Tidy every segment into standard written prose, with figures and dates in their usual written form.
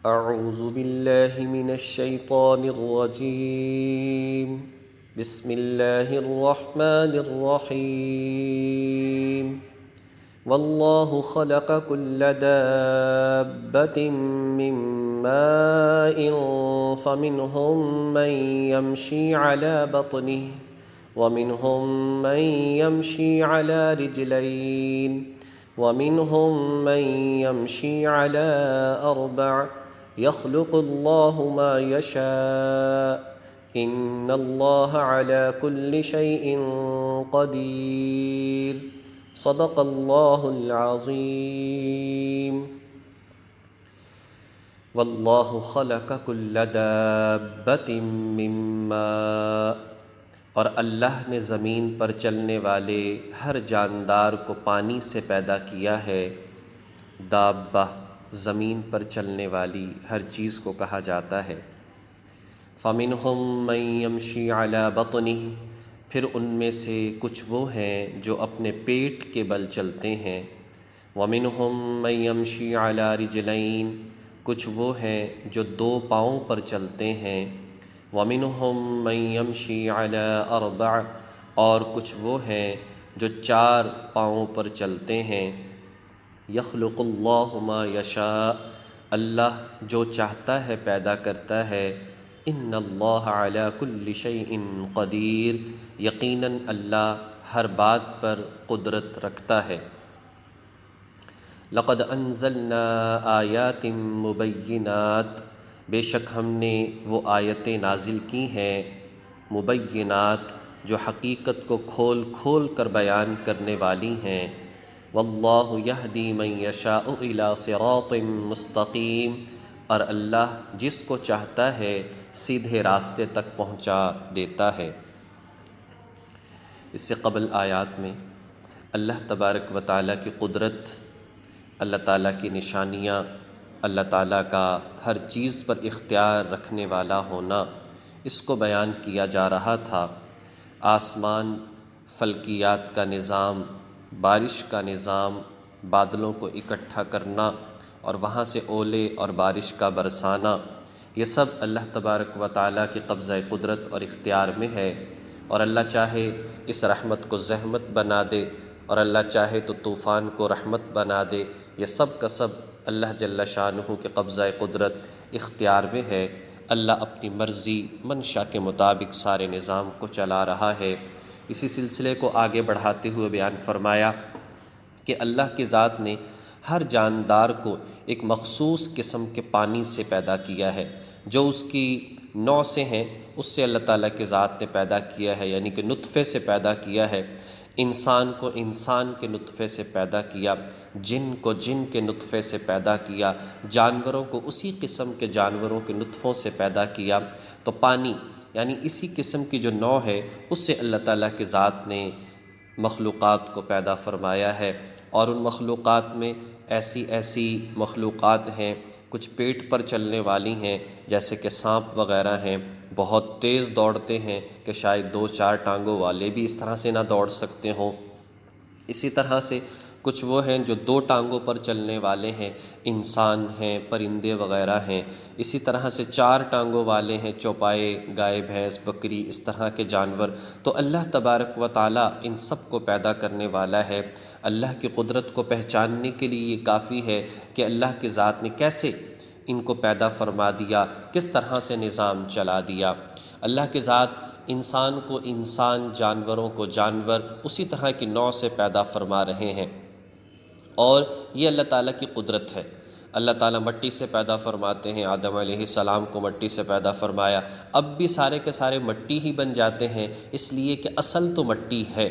أعوذ بالله من الشيطان الرجيم. بسم الله الرحمن الرحيم. والله خلق كل دابة من ماء فمنهم من يمشي على بطنه ومنهم من يمشي على رجلين ومنهم من يمشي على أربع يخلق الله ما يشاء إن الله على كل شيء قدير. صدق اللہ العظیم. واللہ خلق کل دابۃ من ماء، اور اللہ نے زمین پر چلنے والے ہر جاندار کو پانی سے پیدا کیا ہے. دابہ زمین پر چلنے والی ہر چیز کو کہا جاتا ہے. فمنہم من یمشی علی بطنہ، پھر ان میں سے کچھ وہ ہیں جو اپنے پیٹ کے بل چلتے ہیں. ومنہم من یمشی علی رجلین، کچھ وہ ہیں جو دو پاؤں پر چلتے ہیں. ومنہم من یمشی علی اربع، اور کچھ وہ ہیں جو چار پاؤں پر چلتے ہیں. یخلق اللہ ما یشاء، اللہ جو چاہتا ہے پیدا کرتا ہے. ان اللہ علی کل شیء قدیر، یقیناً اللہ ہر بات پر قدرت رکھتا ہے. لقد انزلنا آیات مبینات، بے شک ہم نے وہ آیتیں نازل کی ہیں مبینات، جو حقیقت کو کھول کھول کر بیان کرنے والی ہیں. واللہ یہدی من یشاء الی صراط مستقیم، اور اللہ جس کو چاہتا ہے سیدھے راستے تک پہنچا دیتا ہے. اس سے قبل آیات میں اللہ تبارک و تعالیٰ کی قدرت، اللہ تعالیٰ کی نشانیاں، اللہ تعالیٰ کا ہر چیز پر اختیار رکھنے والا ہونا، اس کو بیان کیا جا رہا تھا. آسمان، فلکیات کا نظام، بارش کا نظام، بادلوں کو اکٹھا کرنا اور وہاں سے اولے اور بارش کا برسانا، یہ سب اللہ تبارک و تعالیٰ کے قبضہ قدرت اور اختیار میں ہے. اور اللہ چاہے اس رحمت کو زحمت بنا دے، اور اللہ چاہے تو طوفان کو رحمت بنا دے. یہ سب کا سب اللہ جل شانہ کے قبضہ قدرت اختیار میں ہے. اللہ اپنی مرضی منشا کے مطابق سارے نظام کو چلا رہا ہے. اسی سلسلے کو آگے بڑھاتے ہوئے بیان فرمایا کہ اللہ کی ذات نے ہر جاندار کو ایک مخصوص قسم کے پانی سے پیدا کیا ہے، جو اس کی نوع سے ہیں اس سے اللہ تعالیٰ کی ذات نے پیدا کیا ہے، یعنی کہ نطفے سے پیدا کیا ہے. انسان کو انسان کے نطفے سے پیدا کیا، جن کو جن کے نطفے سے پیدا کیا، جانوروں کو اسی قسم کے جانوروں کے نطفوں سے پیدا کیا. تو پانی یعنی اسی قسم کی جو نوع ہے اس سے اللہ تعالیٰ کی ذات نے مخلوقات کو پیدا فرمایا ہے. اور ان مخلوقات میں ایسی مخلوقات ہیں، کچھ پیٹ پر چلنے والی ہیں جیسے کہ سانپ وغیرہ ہیں، بہت تیز دوڑتے ہیں کہ شاید 2-4 ٹانگوں والے بھی اس طرح سے نہ دوڑ سکتے ہوں. اسی طرح سے کچھ وہ ہیں جو 2 ٹانگوں پر چلنے والے ہیں، انسان ہیں، پرندے وغیرہ ہیں. اسی طرح سے 4 ٹانگوں والے ہیں، چوپائے، گائے، بھینس، بکری، اس طرح کے جانور. تو اللہ تبارک و تعالیٰ ان سب کو پیدا کرنے والا ہے. اللہ کی قدرت کو پہچاننے کے لیے یہ کافی ہے کہ اللہ کی ذات نے کیسے ان کو پیدا فرما دیا، کس طرح سے نظام چلا دیا. اللہ کی ذات انسان کو انسان، جانوروں کو جانور اسی طرح کی نوع سے پیدا فرما رہے ہیں. اور یہ اللہ تعالیٰ کی قدرت ہے. اللہ تعالیٰ مٹی سے پیدا فرماتے ہیں، آدم علیہ السلام کو مٹی سے پیدا فرمایا. اب بھی سارے کے سارے مٹی ہی بن جاتے ہیں، اس لیے کہ اصل تو مٹی ہے.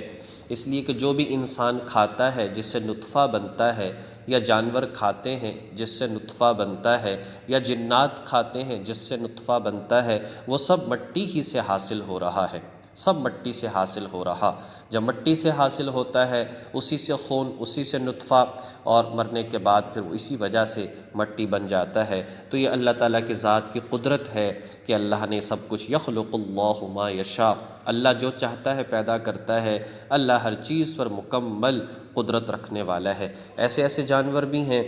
اس لیے کہ جو بھی انسان کھاتا ہے جس سے نطفہ بنتا ہے، یا جانور کھاتے ہیں جس سے نطفہ بنتا ہے، یا جنات کھاتے ہیں جس سے نطفہ بنتا ہے، وہ سب مٹی ہی سے حاصل ہو رہا ہے، سب مٹی سے حاصل ہو رہا. جب مٹی سے حاصل ہوتا ہے، اسی سے خون، اسی سے نطفہ، اور مرنے کے بعد پھر اسی وجہ سے مٹی بن جاتا ہے. تو یہ اللہ تعالیٰ کی ذات کی قدرت ہے کہ اللہ نے سب کچھ، یخلق اللہ ما یشاء، اللہ جو چاہتا ہے پیدا کرتا ہے. اللہ ہر چیز پر مکمل قدرت رکھنے والا ہے. ایسے جانور بھی ہیں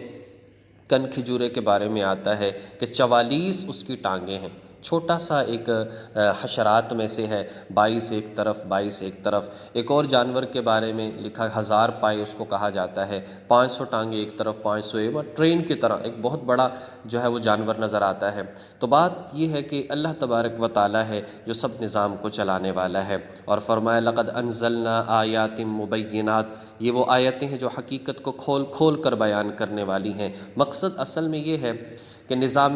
کن کھجورے کے بارے میں آتا ہے کہ 44 اس کی ٹانگیں ہیں، چھوٹا سا ایک حشرات میں سے ہے، 22 ایک طرف 22 ایک طرف۔ ایک اور جانور کے بارے میں لکھا 1000 پائے اس کو کہا جاتا ہے، 500 ٹانگیں ایک طرف 500 ایک، ٹرین کی طرح ایک بہت بڑا جو ہے وہ جانور نظر آتا ہے۔ تو بات یہ ہے کہ اللہ تبارک و تعالی ہے جو سب نظام کو چلانے والا ہے، اور فرمایا لقد انزلنا آیات مبینات، یہ وہ آیتیں ہیں جو حقیقت کو کھول کھول کر بیان کرنے والی ہیں۔ مقصد اصل میں یہ ہے کہ نظام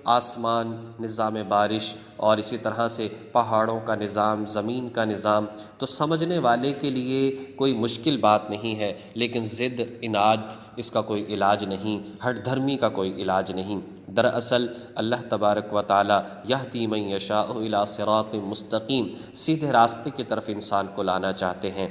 آسمان، نظام بارش، اور اسی طرح سے پہاڑوں کا نظام، زمین کا نظام، تو سمجھنے والے کے لیے کوئی مشکل بات نہیں ہے، لیکن ضد اناد اس کا کوئی علاج نہیں، ہٹ دھرمی کا کوئی علاج نہیں۔ دراصل اللہ تبارک و تعالی یہدی من یشاء الی صراط مستقیم، سیدھے راستے کی طرف انسان کو لانا چاہتے ہیں،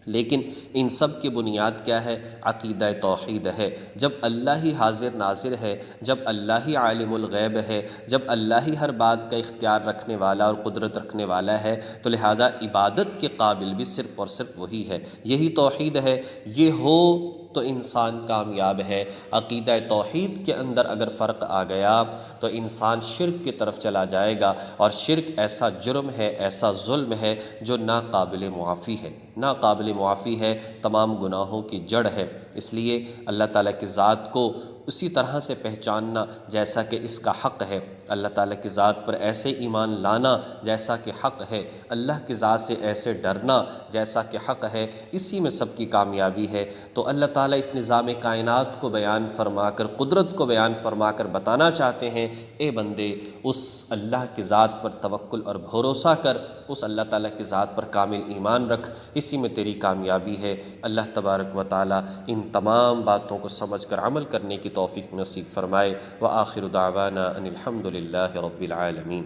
لیکن ان سب کی بنیاد کیا ہے؟ عقیدہ توحید ہے۔ جب اللہ ہی حاضر ناظر ہے، جب اللہ ہی عالم الغیب ہے، جب اللہ ہی ہر بات کا اختیار رکھنے والا اور قدرت رکھنے والا ہے، تو لہذا عبادت کے قابل بھی صرف اور صرف وہی ہے۔ یہی توحید ہے، یہ ہو تو انسان کامیاب ہے۔ عقیدہ توحید کے اندر اگر فرق آ گیا تو انسان شرک کی طرف چلا جائے گا، اور شرک ایسا جرم ہے، ایسا ظلم ہے جو ناقابل معافی ہے، ناقابل معافی ہے، تمام گناہوں کی جڑ ہے۔ اس لیے اللہ تعالیٰ کی ذات کو اسی طرح سے پہچاننا جیسا کہ اس کا حق ہے، اللہ تعالیٰ کی ذات پر ایسے ایمان لانا جیسا کہ حق ہے، اللہ کی ذات سے ایسے ڈرنا جیسا کہ حق ہے، اسی میں سب کی کامیابی ہے۔ تو اللہ تعالیٰ اس نظام کائنات کو بیان فرما کر، قدرت کو بیان فرما کر بتانا چاہتے ہیں، اے بندے اس اللہ کی ذات پر توکل اور بھروسہ کر، اس اللہ تعالیٰ کی ذات پر کامل ایمان رکھ، اسی میں تیری کامیابی ہے۔ اللہ تبارک و تعالیٰ ان تمام باتوں کو سمجھ کر عمل کرنے کی توفیق نصیب فرمائے۔ وآخر دعوانا ان الحمد للہ رب العالمین۔